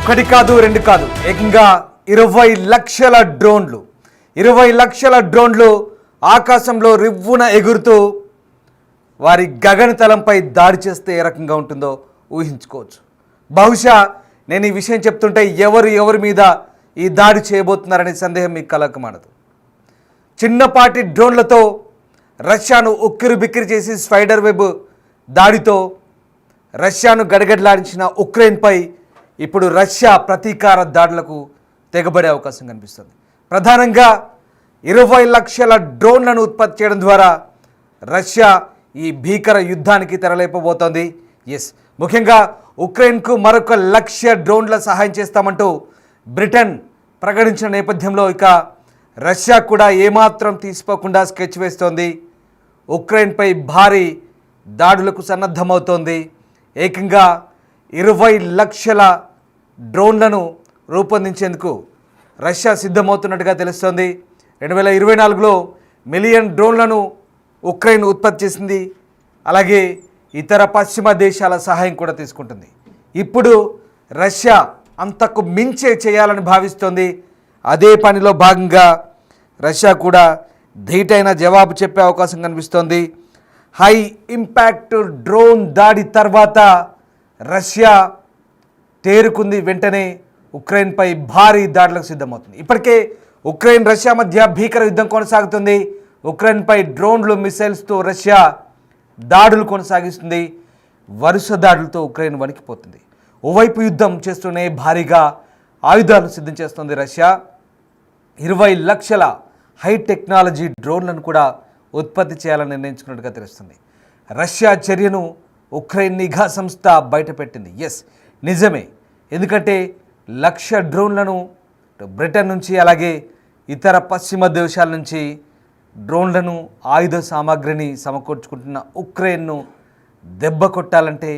ఒకటి కాదు రెండు కాదు ఏకంగా 20 లక్షల డ్రోన్లు 20 లక్షల డ్రోన్లు ఆకాశంలో రివ్వున ఎగురుతూ వారి గగనతలంపై దాడి చేస్తే ఏ రకంగా ఉంటుందో ఊహించుకోవచ్చు. బహుశా నేను ఈ విషయం చెప్తుంటే ఎవరి మీద ఈ దాడి చేయబోతున్నారనే సందేహం మీకు కలగకమానదు. చిన్నపాటి డ్రోన్లతో రష్యాను ఉక్కిరిబిక్కిరి చేసి స్పైడర్ వెబ్ దాడితో రష్యాను గడగడలాడించిన ఉక్రెయిన్పై ఇప్పుడు రష్యా ప్రతీకార దాడులకు తెగబడే అవకాశం కనిపిస్తుంది. ప్రధానంగా 20 లక్షల డ్రోన్లను ఉత్పత్తి చేయడం ద్వారా రష్యా ఈ భీకర యుద్ధానికి తెరలేపబోతోంది. ముఖ్యంగా ఉక్రెయిన్కు మరొక 1,00,000 డ్రోన్ల సహాయం చేస్తామంటూ బ్రిటన్ ప్రకటించిన నేపథ్యంలో ఇక రష్యా కూడా ఏమాత్రం తీసిపోకుండా స్కెచ్ వేస్తోంది. ఉక్రెయిన్పై భారీ దాడులకు సన్నద్ధమవుతోంది. ఏకంగా 20 లక్షల డ్రోన్లను రూపొందించేందుకు రష్యా సిద్ధమవుతున్నట్టుగా తెలుస్తోంది. 2024లో మిలియన్ డ్రోన్లను ఉక్రెయిన్ ఉత్పత్తి చేసింది. అలాగే ఇతర పశ్చిమ దేశాల సహాయం కూడా తీసుకుంటుంది. ఇప్పుడు రష్యా అంతకు మించే చేయాలని భావిస్తోంది. అదే పనిలో భాగంగా రష్యా కూడా ధీటైన జవాబు చెప్పే అవకాశం కనిపిస్తోంది. హై ఇంపాక్ట్ డ్రోన్ దాడి తర్వాత రష్యా తేరుకుంది. వెంటనే ఉక్రెయిన్పై భారీ దాడులకు సిద్ధమవుతుంది. ఇప్పటికే ఉక్రెయిన్ రష్యా మధ్య భీకర యుద్ధం కొనసాగుతుంది. ఉక్రెయిన్పై డ్రోన్లు మిసైల్స్తో రష్యా దాడులు కొనసాగిస్తుంది. వరుస దాడులతో ఉక్రెయిన్ వణికిపోతుంది. ఓవైపు యుద్ధం చేస్తూనే భారీగా ఆయుధాలు సిద్ధం చేస్తుంది రష్యా. 20 లక్షల హై టెక్నాలజీ డ్రోన్లను కూడా ఉత్పత్తి చేయాలని నిర్ణయించుకున్నట్టుగా తెలుస్తుంది. రష్యా చర్యను ఉక్రెయిన్ నిఘా సంస్థ బయటపెట్టింది. నిజమే, ఎందుకంటే 1,00,000 డ్రోన్లను బ్రిటన్ నుంచి అలాగే ఇతర పశ్చిమ దేశాల నుంచి డ్రోన్లను ఆయుధ సామాగ్రిని సమకూర్చుకుంటున్న ఉక్రెయిన్ను దెబ్బ కొట్టాలంటే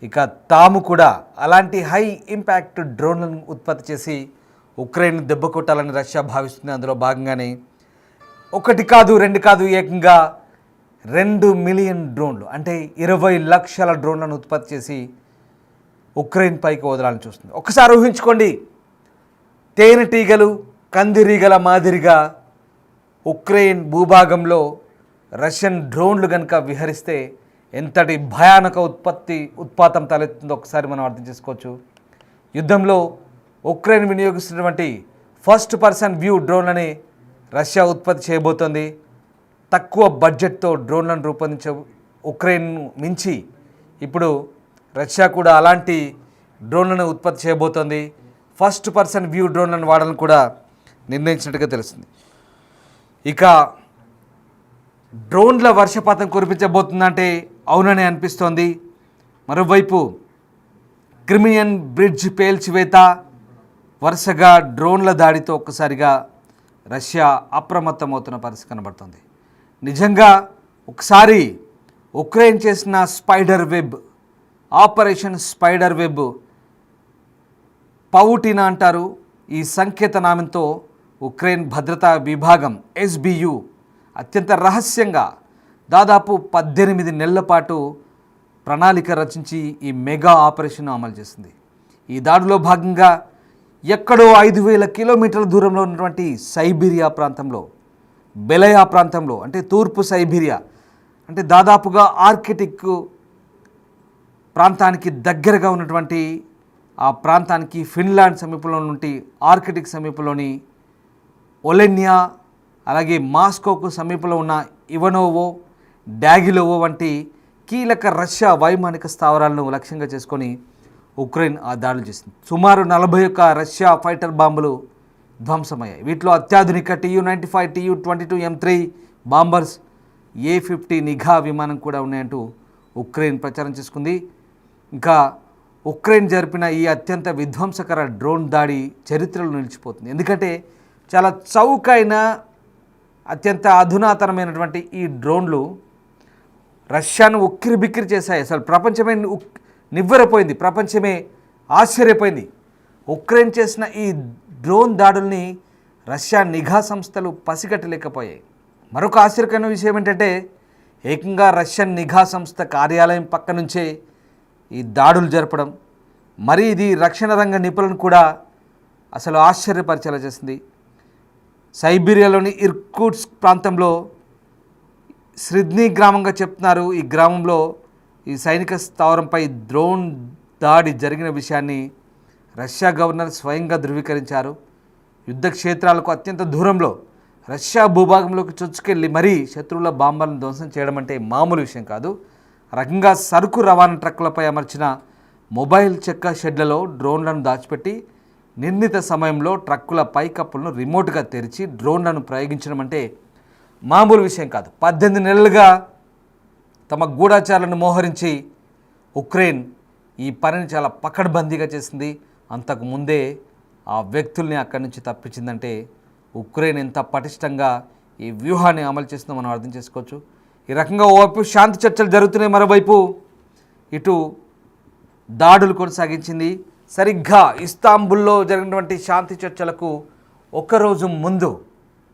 ఇక తాము కూడా అలాంటి హై ఇంపాక్ట్ డ్రోన్లను ఉత్పత్తి చేసి ఉక్రెయిన్ దెబ్బ కొట్టాలని రష్యా భావిస్తుంది. అందులో భాగంగానే ఒకటి కాదు రెండు కాదు ఏకంగా 2 మిలియన్ డ్రోన్లు అంటే 20 లక్షల డ్రోన్లను ఉత్పత్తి చేసి ఉక్రెయిన్ పైకి వదలాలని చూస్తుంది. ఒకసారి ఊహించుకోండి, తేనెటీగలు కందిరీగల మాదిరిగా ఉక్రెయిన్ భూభాగంలో రష్యన్ డ్రోన్లు కనుక విహరిస్తే ఎంతటి భయానక ఉత్పాతం తలెత్తుందో ఒకసారి మనం అర్థం చేసుకోవచ్చు. యుద్ధంలో ఉక్రెయిన్ వినియోగిస్తున్నటువంటి ఫస్ట్ పర్సన్ వ్యూ డ్రోన్లని రష్యా ఉత్పత్తి చేయబోతోంది. తక్కువ బడ్జెట్తో డ్రోన్లను రూపొందించే ఉక్రెయిన్ను మించి ఇప్పుడు రష్యా కూడా అలాంటి డ్రోన్లను ఉత్పత్తి చేయబోతోంది. ఫస్ట్ పర్సన్ వ్యూ డ్రోన్లను వాడాలని కూడా నిర్ణయించినట్టుగా తెలుస్తుంది. ఇక డ్రోన్ల వర్షపాతం కురిపించబోతుందంటే అవునని అనిపిస్తోంది. మరోవైపు క్రిమియన్ బ్రిడ్జ్ పేల్చివేత, వరుసగా డ్రోన్ల దాడితో ఒక్కసారిగా రష్యా అప్రమత్తమవుతున్న పరిస్థితి కనబడుతుంది. నిజంగా ఒకసారి ఉక్రెయిన్ చేసిన spider web operation spider web పౌటినా అంటారు. ఈ సంకేత నామంతో ఉక్రెయిన్ భద్రతా విభాగం SBU అత్యంత రహస్యంగా దాదాపు 18 నెలల పాటు ప్రణాళిక రచించి ఈ మెగా ఆపరేషన్ అమలు చేసింది. ఈ దాడిలో భాగంగా ఎక్కడో 5,000 కిలోమీటర్ల దూరంలో ఉన్నటువంటి సైబీరియా ప్రాంతంలో, బెలయా ప్రాంతంలో అంటే తూర్పు సైబీరియా అంటే దాదాపుగా ఆర్కిటిక్ ప్రాంతానికి దగ్గరగా ఉన్నటువంటి ఆ ప్రాంతానికి ఫిన్లాండ్ సమీపంలో నుండి ఆర్కిటిక్ సమీపంలోని ఒలెన్యా అలాగే మాస్కోకు సమీపంలో ఉన్న ఇవనోవో, డాగిలోవో వంటి కీలక రష్యా వైమానిక స్థావరాలను లక్ష్యంగా చేసుకొని ఉక్రెయిన్ ఆ దాడులు చేసింది. సుమారు 41 రష్యా ఫైటర్ బాంబులు ధ్వంసమయ్యాయి. వీటిలో అత్యాధునిక Tu-95, Tu-22 M3 bombers, A-50 నిఘా విమానం కూడా ఉన్నాయంటూ ఉక్రెయిన్ ప్రచారం చేసుకుంది. ఇంకా ఉక్రెయిన్ జరిపిన ఈ అత్యంత విధ్వంసకర డ్రోన్ దాడి చరిత్రలో నిలిచిపోతుంది. ఎందుకంటే చాలా చౌకైన అత్యంత అధునాతనమైనటువంటి ఈ డ్రోన్లు రష్యాను ఉక్కిరిబిక్కిరి చేశాయి. అసలు ప్రపంచమే నివ్వెరపోయింది, ప్రపంచమే ఆశ్చర్యపోయింది. ఉక్రెయిన్ చేసిన ఈ డ్రోన్ దాడుల్ని రష్యా నిఘా సంస్థలు పసిగట్టలేకపోయాయి. మరొక ఆశ్చర్యకరమైన విషయం ఏంటంటే ఏకంగా రష్యన్ నిఘా సంస్థ కార్యాలయం పక్క నుంచే ఈ దాడులు జరపడం, మరి ఇది రక్షణ రంగ నిపుణులను కూడా అసలు ఆశ్చర్యపరిచేలా చేసింది. సైబీరియాలోని ఇర్కుట్స్క్ ప్రాంతంలో స్రిద్నీ గ్రామంగా చెప్తున్నారు. ఈ గ్రామంలో ఈ సైనిక స్థావరంపై డ్రోన్ దాడి జరిగిన విషయాన్ని రష్యా గవర్నర్ స్వయంగా ధృవీకరించారు. యుద్ధ క్షేత్రాలకు అత్యంత దూరంలో రష్యా భూభాగంలోకి చొచ్చుకెళ్ళి మరీ శత్రువుల బాంబర్లను ధ్వంసం చేయడం అంటే మామూలు విషయం కాదు. రకంగా సరుకు రవాణా ట్రక్కులపై అమర్చిన మొబైల్ చెక్క షెడ్లలో డ్రోన్లను దాచిపెట్టి నిర్ణీత సమయంలో ట్రక్కుల పైకప్పులను రిమోట్గా తెరిచి డ్రోన్లను ప్రయోగించడం అంటే మామూలు విషయం కాదు. 18 నెలలుగా తమ గూఢాచారులను మోహరించి ఉక్రెయిన్ ఈ పనిని చాలా పకడ్బందీగా చేసింది. అంతకు ముందే ఆ వ్యక్తుల్ని అక్కడి నుంచి తప్పించిందంటే ఉక్రెయిన్ ఎంత పటిష్టంగా ఈ వ్యూహాన్ని అమలు చేస్తుందో మనం అర్థం చేసుకోవచ్చు. ఈ రకంగా ఓవైపు శాంతి చర్చలు జరుగుతున్నాయి, మరోవైపు ఇటు దాడులు కొనసాగించింది. సరిగ్గా ఇస్తాంబుల్లో జరిగినటువంటి శాంతి చర్చలకు ఒక్కరోజు ముందు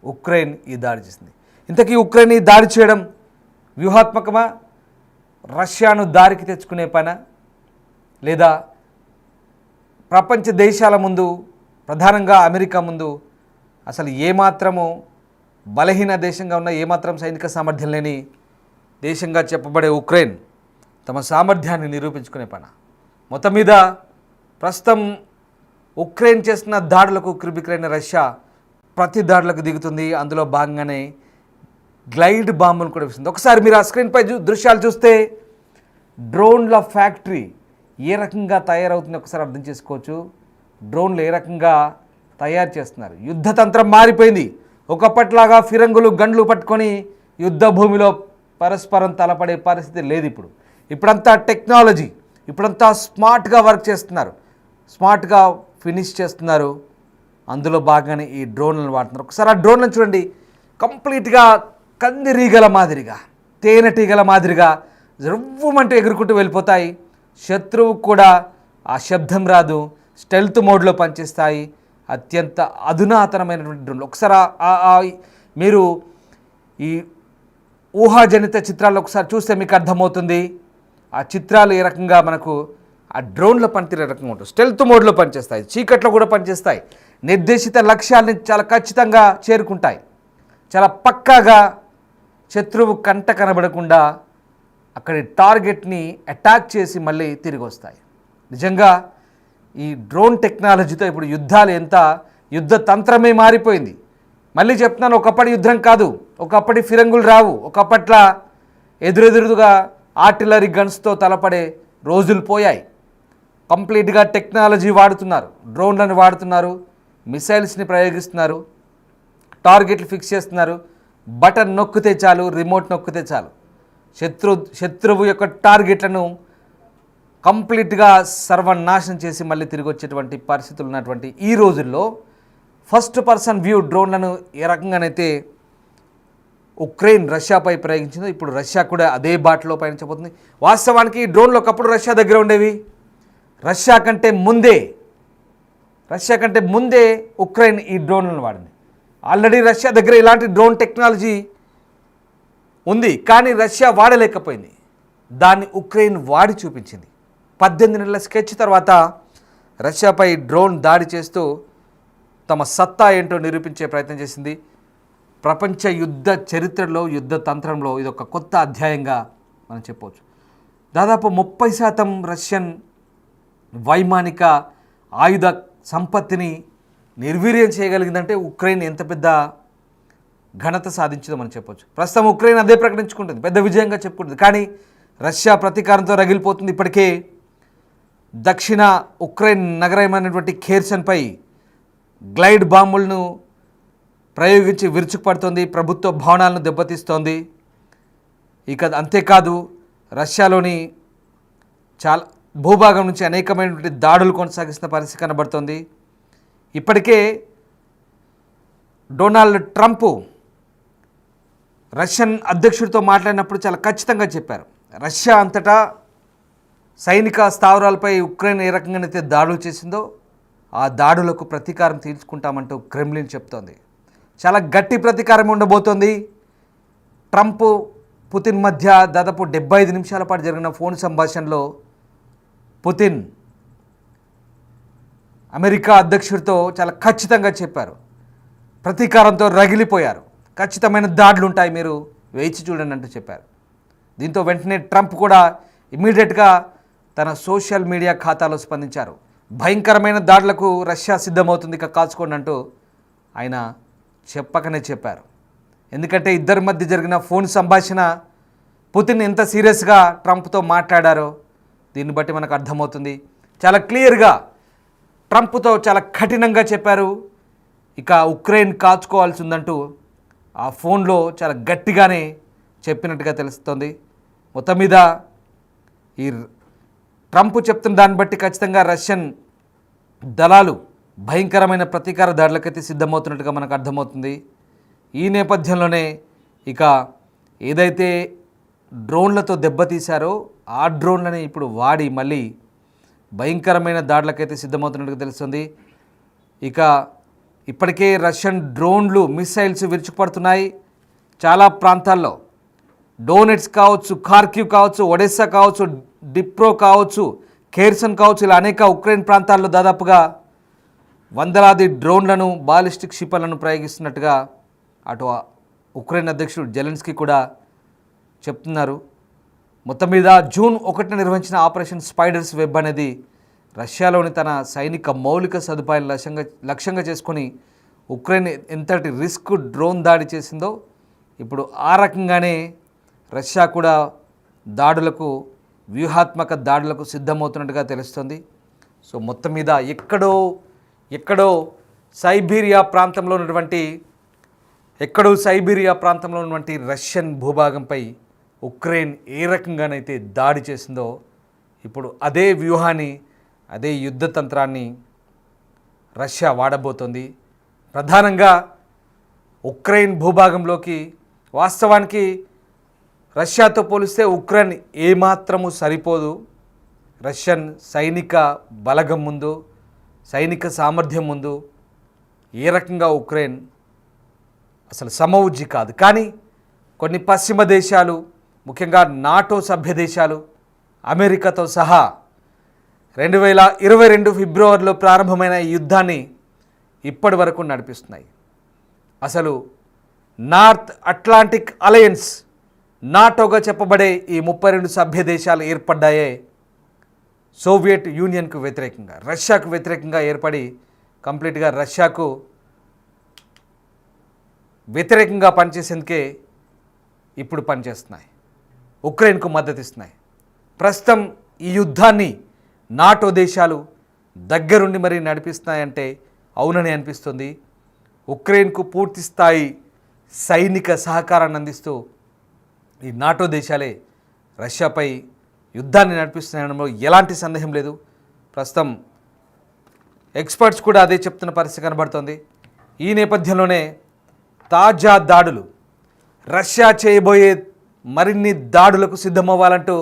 ఉక్రెయిన్ ఈ దాడి చేసింది. ఇంతకీ ఉక్రెయిన్ ఈ దాడి చేయడం వ్యూహాత్మకమా, రష్యాను దారికి తెచ్చుకునే పనా, లేదా ప్రపంచ దేశాల ముందు ప్రధానంగా అమెరికా ముందు అసలు ఏమాత్రము బలహీన దేశంగా ఉన్న ఏమాత్రం సైనిక సామర్థ్యం లేని దేశంగా చెప్పబడే ఉక్రెయిన్ తమ సామర్థ్యాన్ని నిరూపించుకునే పని? మొత్తం మీద ప్రస్తుతం ఉక్రెయిన్ చేస్తున్న దాడులకు క్రిబిక్రైన రష్యా ప్రతి దాడులకు దిగుతుంది. అందులో భాగంగానే గ్లైడ్ బాంబును కూడా వేస్తుంది. ఒకసారి మీరు ఆ స్క్రీన్పై దృశ్యాలు చూస్తే డ్రోన్ల ఫ్యాక్టరీ ఏ రకంగా తయారవుతుంది ఒకసారి అర్థం చేసుకోవచ్చు. డ్రోన్లు ఏ రకంగా తయారు చేస్తున్నారు. యుద్ధ తంత్రం మారిపోయింది. ఒకప్పట్లాగా ఫిరంగులు గండ్లు పట్టుకొని యుద్ధ భూమిలో పరస్పరం తలపడే పరిస్థితి లేదు. ఇప్పుడంతా టెక్నాలజీ, ఇప్పుడంతా స్మార్ట్గా వర్క్ చేస్తున్నారు, స్మార్ట్గా ఫినిష్ చేస్తున్నారు. అందులో భాగంగానే ఈ డ్రోన్లను వాడుతున్నారు. ఒకసారి ఆ డ్రోన్లను చూడండి, కంప్లీట్గా కందిరీగల మాదిరిగా, తేనెటీగల మాదిరిగా జరువ్వమంటే ఎగురుకుంటూ వెళ్ళిపోతాయి. శత్రువు కూడా ఆ శబ్దం రాదు, స్టెల్త్ మోడ్లో పనిచేస్తాయి. అత్యంత అధునాతనమైనటువంటి డ్రోన్లు. ఒకసారి మీరు ఈ ఊహాజనిత చిత్రాలు ఒకసారి చూస్తే మీకు అర్థమవుతుంది. ఆ చిత్రాలు ఏ రకంగా మనకు ఆ డ్రోన్ల పనితీరు ఏ రకంగా ఉంటుంది. స్టెల్త్ మోడ్లో పనిచేస్తాయి, చీకట్లో కూడా పనిచేస్తాయి, నిర్దేశిత లక్ష్యాన్ని చాలా ఖచ్చితంగా చేరుకుంటాయి, చాలా పక్కాగా శత్రువు కంట కనబడకుండా అక్కడి టార్గెట్ని అటాక్ చేసి మళ్ళీ తిరిగి వస్తాయి. నిజంగా ఈ డ్రోన్ టెక్నాలజీతో ఇప్పుడు యుద్ధాలు ఎంత యుద్ధ తంత్రమే మారిపోయింది. మళ్ళీ చెప్తున్నాను, ఒకప్పటి యుద్ధం కాదు, ఒకప్పటి ఫిరంగులు రావు, ఒకప్పట్ల ఎదురెదురుగా ఆర్టిలరీ గన్స్తో తలపడే రోజులు పోయాయి. కంప్లీట్గా టెక్నాలజీ వాడుతున్నారు, డ్రోన్లను వాడుతున్నారు, మిసైల్స్ని ప్రయోగిస్తున్నారు, టార్గెట్లు ఫిక్స్ చేస్తున్నారు. బటన్ నొక్కితే చాలు, రిమోట్ నొక్కితే చాలు, శత్రువు యొక్క టార్గెట్లను కంప్లీట్గా సర్వనాశనం చేసి మళ్ళీ తిరిగి వచ్చేటువంటి పరిస్థితులు ఉన్నటువంటి ఈ రోజుల్లో ఫస్ట్ పర్సన్ వ్యూ డ్రోన్లను ఏ రకంగానైతే ఉక్రెయిన్ రష్యాపై ప్రయోగించిందో ఇప్పుడు రష్యా కూడా అదే బాటలో పయనించబోతుంది. వాస్తవానికి ఈ డ్రోన్లు ఒకప్పుడు రష్యా దగ్గర ఉండేవి. రష్యా కంటే ముందే ఉక్రెయిన్ ఈ డ్రోన్లను వాడింది. ఆల్రెడీ రష్యా దగ్గర ఇలాంటి డ్రోన్ టెక్నాలజీ ఉంది, కానీ రష్యా వాడలేకపోయింది. దాన్ని ఉక్రెయిన్ వాడి చూపించింది. 18 నెలల స్కెచ్ తర్వాత రష్యాపై డ్రోన్ దాడి చేస్తూ తమ సత్తా ఏంటో నిరూపించే ప్రయత్నం చేసింది. ప్రపంచ యుద్ధ చరిత్రలో, యుద్ధ తంత్రంలో ఇదొక కొత్త అధ్యాయంగా మనం చెప్పవచ్చు. దాదాపు 30% రష్యన్ వైమానిక ఆయుధ సంపత్తిని నిర్వీర్యం చేయగలిగిందంటే ఉక్రెయిన్ ఎంత పెద్ద ఘనత సాధించిందో మనం చెప్పొచ్చు. ప్రస్తుతం ఉక్రెయిన్ అదే ప్రకటించుకుంటుంది, పెద్ద విజయంగా చెప్పుకుంటుంది. కానీ రష్యా ప్రతీకారంతో రగిలిపోతుంది. ఇప్పటికే దక్షిణ ఉక్రెయిన్ నగరమైనటువంటి ఖేర్సన్పై గ్లైడ్ బాంబులను ప్రయోగించి విరుచుకుపడుతోంది, ప్రభుత్వ భవనాలను దెబ్బతీస్తోంది. ఇక అంతేకాదు, రష్యాలోని చాలా భూభాగం నుంచి అనేకమైనటువంటి దాడులు కొనసాగిస్తున్న పరిస్థితి కనబడుతోంది. ఇప్పటికే డొనాల్డ్ ట్రంప్ రష్యన్ అధ్యక్షుడితో మాట్లాడినప్పుడు చాలా ఖచ్చితంగా చెప్పారు, రష్యా అంతటా సైనిక స్థావరాలపై ఉక్రెయిన్ ఏ రకంగానైతే దాడులు చేసిందో ఆ దాడులకు ప్రతీకారం తీర్చుకుంటామంటూ క్రెమ్లిన్ చెప్తోంది. చాలా గట్టి ప్రతీకారం ఉండబోతోంది. ట్రంప్ పుతిన్ మధ్య దాదాపు 75 నిమిషాల పాటు జరిగిన ఫోన్ సంభాషణలో పుతిన్ అమెరికా అధ్యక్షుడితో చాలా ఖచ్చితంగా చెప్పారు. ప్రతీకారంతో రగిలిపోయారు. ఖచ్చితమైన దాడులు ఉంటాయి, మీరు వేచి చూడండి అంటూ చెప్పారు. దీంతో వెంటనే ట్రంప్ కూడా ఇమ్మీడియట్గా తన సోషల్ మీడియా ఖాతాలో స్పందించారు. భయంకరమైన దాడులకు రష్యా సిద్ధమవుతుంది, ఇక కాచుకోండి అంటూ ఆయన చెప్పకనే చెప్పారు. ఎందుకంటే ఇద్దరి మధ్య జరిగిన ఫోన్ సంభాషణ, పుతిన్ ఎంత సీరియస్గా ట్రంప్తో మాట్లాడారో దీన్ని బట్టి మనకు అర్థమవుతుంది. చాలా క్లియర్గా ట్రంప్తో చాలా కఠినంగా చెప్పారు. ఇక ఉక్రెయిన్ కాచుకోవాల్సి ఉందంటూ ఆ ఫోన్లో చాలా గట్టిగానే చెప్పినట్టుగా తెలుస్తుంది. మొత్తం మీద ఈ ట్రంప్ చెప్తున్న దాన్ని బట్టి ఖచ్చితంగా రష్యన్ దళాలు భయంకరమైన ప్రతీకార దాడులకైతే సిద్ధమవుతున్నట్టుగా మనకు అర్థమవుతుంది. ఈ నేపథ్యంలోనే ఇక ఏదైతే డ్రోన్లతో దెబ్బతీశారో ఆ డ్రోన్లని ఇప్పుడు వాడి మళ్ళీ భయంకరమైన దాడులకైతే సిద్ధమవుతున్నట్టుగా తెలుస్తుంది. ఇక ఇప్పటికే రష్యన్ డ్రోన్లు మిసైల్స్ విరుచుకుపడుతున్నాయి. చాలా ప్రాంతాల్లో డోనెట్స్ కావచ్చు, ఖార్కివ్ కావచ్చు, ఒడెస్సా కావచ్చు, డిప్రో కావచ్చు, ఖేర్సన్ కావచ్చు, ఇలా అనేక ఉక్రెయిన్ ప్రాంతాల్లో దాదాపుగా వందలాది డ్రోన్లను, బాలిస్టిక్ క్షిపణులను ప్రయోగిస్తున్నట్టుగా అటు ఉక్రెయిన్ అధ్యక్షుడు జెలెన్స్కీ కూడా చెప్తున్నారు. మొత్తం మీద జూన్ 1న నిర్వహించిన ఆపరేషన్ స్పైడర్స్ వెబ్ అనేది రష్యాలోని తన సైనిక మౌలిక సదుపాయాలు లక్ష్యంగా చేసుకొని ఉక్రెయిన్ ఎంతటి రిస్క్ డ్రోన్ దాడి చేసిందో ఇప్పుడు ఆ రకంగానే రష్యా కూడా దాడులకు, వ్యూహాత్మక దాడులకు సిద్ధమవుతున్నట్టుగా తెలుస్తుంది. సో మొత్తం మీద ఎక్కడో సైబీరియా ప్రాంతంలో ఉన్నటువంటి రష్యన్ భూభాగంపై ఉక్రెయిన్ ఏ రకంగానైతే దాడి చేసిందో ఇప్పుడు అదే వ్యూహాన్ని, అదే యుద్ధ తంత్రాన్ని రష్యా వాడబోతోంది. ప్రధానంగా ఉక్రెయిన్ భూభాగంలోకి వాస్తవానికి రష్యాతో పోలిస్తే ఉక్రెయిన్ ఏమాత్రము సరిపోదు. రష్యన్ సైనిక బలగం ముందు, సైనిక సామర్థ్యం ముందు ఏ రకంగా ఉక్రెయిన్ అసలు సమవుజ్జి కాదు. కానీ కొన్ని పశ్చిమ దేశాలు, ముఖ్యంగా నాటో సభ్య దేశాలు, అమెరికాతో సహా 2022 ఫిబ్రవరిలో ప్రారంభమైన ఈ యుద్ధాన్ని ఇప్పటి వరకు నడిపిస్తున్నాయి. అసలు నార్త్ అట్లాంటిక్ అలయన్స్, నాటోగా చెప్పబడే ఈ 32 సభ్య దేశాలు ఏర్పడ్డాయే సోవియట్ యూనియన్కు వ్యతిరేకంగా, రష్యాకు వ్యతిరేకంగా ఏర్పడి కంప్లీట్గా రష్యాకు వ్యతిరేకంగా పనిచేసేందుకే ఇప్పుడు పనిచేస్తున్నాయి, ఉక్రెయిన్కు మద్దతు ఇస్తున్నాయి. ప్రస్తుతం ఈ యుద్ధాన్ని నాటో దేశాలు దగ్గరుండి మరీ నడిపిస్తున్నాయంటే అవునని అనిపిస్తుంది. ఉక్రెయిన్కు పూర్తి స్థాయి సైనిక సహకారాన్ని అందిస్తూ ఈ నాటో దేశాలే రష్యాపై యుద్ధాన్ని నడిపిస్తున్నాయనడంలో ఎలాంటి సందేహం లేదు. ప్రస్తుతం ఎక్స్పర్ట్స్ కూడా అదే చెప్తున్న పరిస్థితి కనబడుతోంది. ఈ నేపథ్యంలోనే తాజా దాడులు, రష్యా చేయబోయే మరిన్ని దాడులకు సిద్ధమవ్వాలంటూ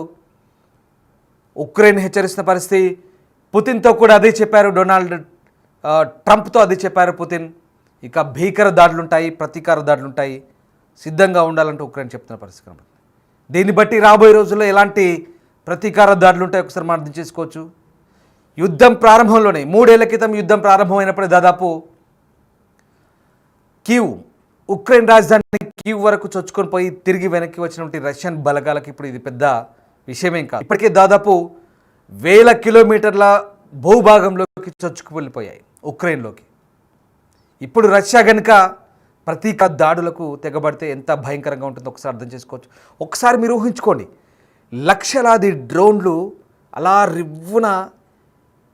ఉక్రెయిన్ హెచ్చరిస్తున్న పరిస్థితి. పుతిన్తో కూడా అదే చెప్పారు ట్రంప్తో అదే చెప్పారు పుతిన్. ఇక భీకర దాడులుంటాయి, ప్రతీకార దాడులుంటాయి, సిద్ధంగా ఉండాలంటూ ఉక్రెయిన్ చెప్తున్న పరిస్థితి కనబడుతుంది. దీన్ని బట్టి రాబోయే రోజుల్లో ఎలాంటి ప్రతీకార దాడులు ఉంటాయి ఒకసారి మనం అర్థం చేసుకోవచ్చు. యుద్ధం ప్రారంభంలోనే 3 ఏళ్ల క్రితం యుద్ధం ప్రారంభమైనప్పుడు దాదాపు కీవ్, ఉక్రెయిన్ రాజధాని కీవ్ వరకు చొచ్చుకొని పోయి తిరిగి వెనక్కి వచ్చినటువంటి రష్యన్ బలగాలకు ఇప్పుడు ఇది పెద్ద విషయమేం కాదు. ఇప్పటికే దాదాపు 1000 కిలోమీటర్ల భూభాగంలోకి చొచ్చుకు వెళ్ళిపోయాయి ఉక్రెయిన్లోకి. ఇప్పుడు రష్యా కనుక ప్రతీకార దాడులకు తెగబడితే ఎంత భయంకరంగా ఉంటుందో ఒకసారి అర్థం చేసుకోవచ్చు. ఒకసారి మీరు ఊహించుకోండి, లక్షలాది డ్రోన్లు అలా రివ్వున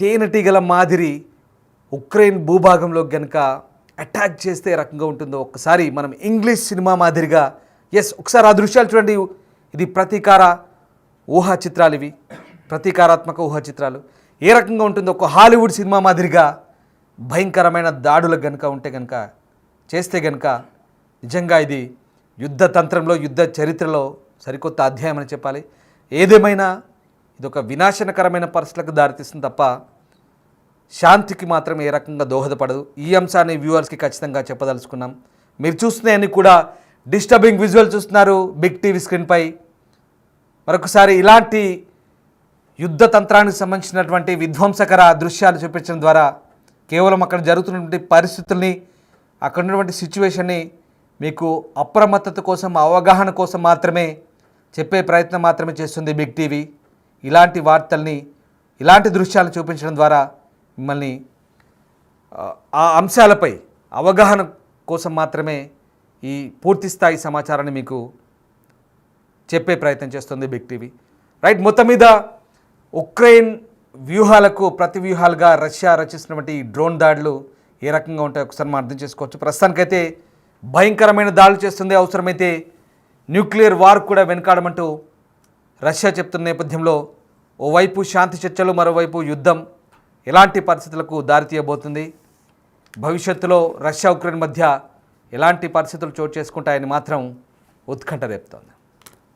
తేనెటీగల మాదిరి ఉక్రెయిన్ భూభాగంలో కనుక అటాక్ చేస్తే ఏ రకంగా ఉంటుందో ఒక్కసారి మనం ఇంగ్లీష్ సినిమా మాదిరిగా, ఒకసారి ఆ దృశ్యాలు చూడండి. ఇది ప్రతీకార ఊహా చిత్రాలు, ఇవి ప్రతీకారాత్మక ఊహా చిత్రాలు. ఏ రకంగా ఉంటుందో ఒక హాలీవుడ్ సినిమా మాదిరిగా భయంకరమైన దాడులకు చేస్తే కనుక నిజంగా ఇది యుద్ధ తంత్రంలో, యుద్ధ చరిత్రలో సరికొత్త అధ్యాయం అని చెప్పాలి. ఏదేమైనా ఇది ఒక వినాశనకరమైన పరిస్థితులకు దారితీస్తుంది తప్ప శాంతికి మాత్రం ఏ రకంగా దోహదపడదు. ఈ అంశాన్ని వ్యూవర్స్కి ఖచ్చితంగా చెప్పదలుచుకున్నాం. మీరు చూస్తున్నాయని కూడా డిస్టర్బింగ్ విజువల్ చూస్తున్నారు బిగ్ టీవీ స్క్రీన్పై. మరొకసారి ఇలాంటి యుద్ధ తంత్రానికి సంబంధించినటువంటి విధ్వంసకర దృశ్యాలు చూపించడం ద్వారా కేవలం అక్కడ జరుగుతున్నటువంటి పరిస్థితుల్ని, అక్కడ ఉన్నటువంటి సిచ్యువేషన్ని మీకు అప్రమత్తత కోసం, అవగాహన కోసం మాత్రమే చెప్పే ప్రయత్నం మాత్రమే చేస్తుంది బిగ్ టీవీ. ఇలాంటి వార్తల్ని, ఇలాంటి దృశ్యాలను చూపించడం ద్వారా మిమ్మల్ని ఆ అంశాలపై అవగాహన కోసం మాత్రమే ఈ పూర్తి స్థాయి సమాచారాన్ని మీకు చెప్పే ప్రయత్నం చేస్తుంది బిగ్ టీవీ. రైట్, మొత్తం మీద ఉక్రెయిన్ వ్యూహాలకు ప్రతి వ్యూహాలుగా రష్యా రచిస్తున్నటువంటి డ్రోన్ దాడులు ఏ రకంగా ఉంటాయో ఒకసారి మనం అర్థం చేసుకోవచ్చు. ప్రస్తుతానికైతే భయంకరమైన దాడులు చేస్తుంది, అవసరమైతే న్యూక్లియర్ వార్ కూడా వెనకాడమంటూ రష్యా చెప్తున్న నేపథ్యంలో ఓవైపు శాంతి చర్చలు, మరోవైపు యుద్ధం ఎలాంటి పరిస్థితులకు దారితీయబోతుంది, భవిష్యత్తులో రష్యా ఉక్రెయిన్ మధ్య ఎలాంటి పరిస్థితులు చోటు చేసుకుంటాయని మాత్రం ఉత్కంఠ రేపుతోంది.